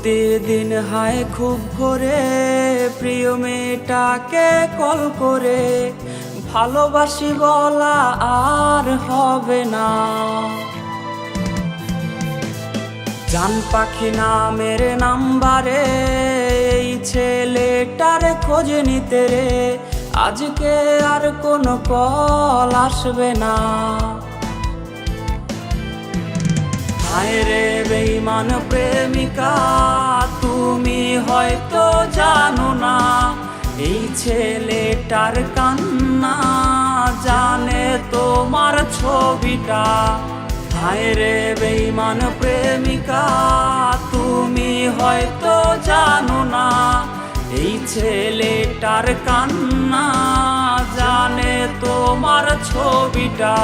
প্রতিদিন হায় খুব ভোরে প্রিয় মেয়েটাকে কল করে ভালোবাসি বলা আর হবে না। জান পাখি নামের নাম্বারে এই ছেলেটার খোঁজ নিতে রে আজকে আর কোনো কল আসবে না। হায় রে বেঈমান প্রেমিকা তুমি হয়তো জানো না এই ছেলেটার কান্না জানে তোমার ছবিটা। হায় রে বেঈমান প্রেমিকা তুমি হয়তো জানো না এই ছেলেটার কান্না জানে তোমার ছবিটা।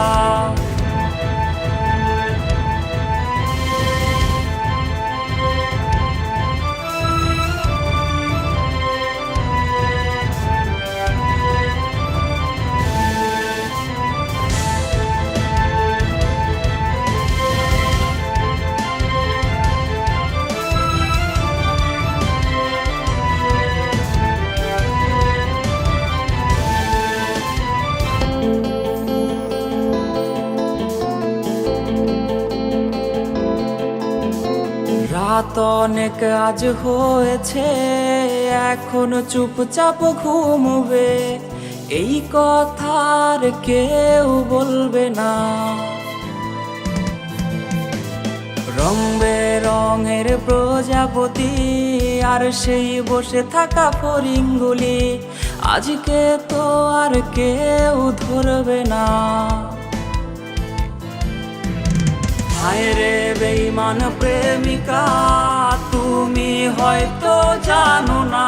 রাত অনেক আজ হয়েছে এখন চুপচাপ ঘুমবে এই কথার কেউ বলবে না। রং বেরঙের প্রজাপতি আর সেই বসে থাকা ফড়িংগুলি আজকে তো আর কেউ ধরবে না। হায় রে বেঈমান প্রেমিকা তুমি হয়তো জানো না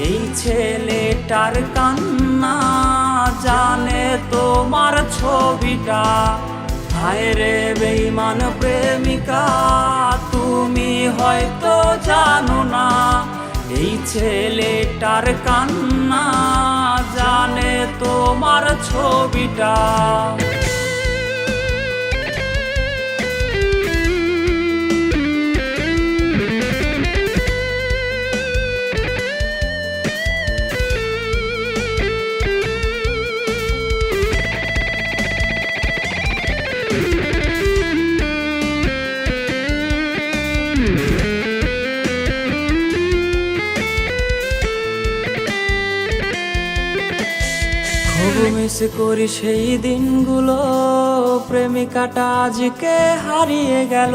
এই ছেলেটার কান্না জানে তোমার ছবিটা। হায় রে বেঈমান প্রেমিকা তুমি হয়তো জানো না এই ছেলেটার কান্না জানে তোমার ছবিটা। খুব মিস করি সেই দিনগুলো প্রেমিকাটা আজকে হারিয়ে গেল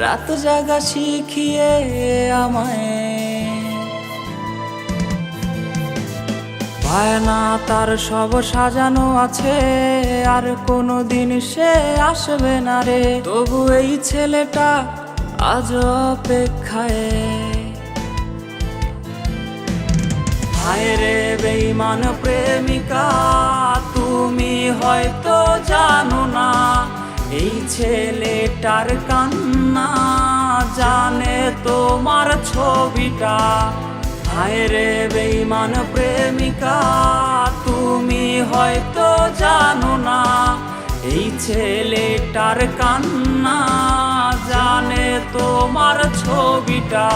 রাত জাগা শিখিয়ে আমায়। বায়না তার সব সাজানো আছে আর কোনো দিন সে আসবে না রে তবু এই ছেলেটা আজ অপেক্ষায়। হায় রে বেঈমান প্রেমিকা তুমি হয়তো জানো না এই ছেলেটার কান্না জানে তোমার ছবিটা। হায় রে বেঈমান প্রেমিকা তুমি হয়তো জানো না এই ছেলেটার কান্না জানে তোমার ছবিটা।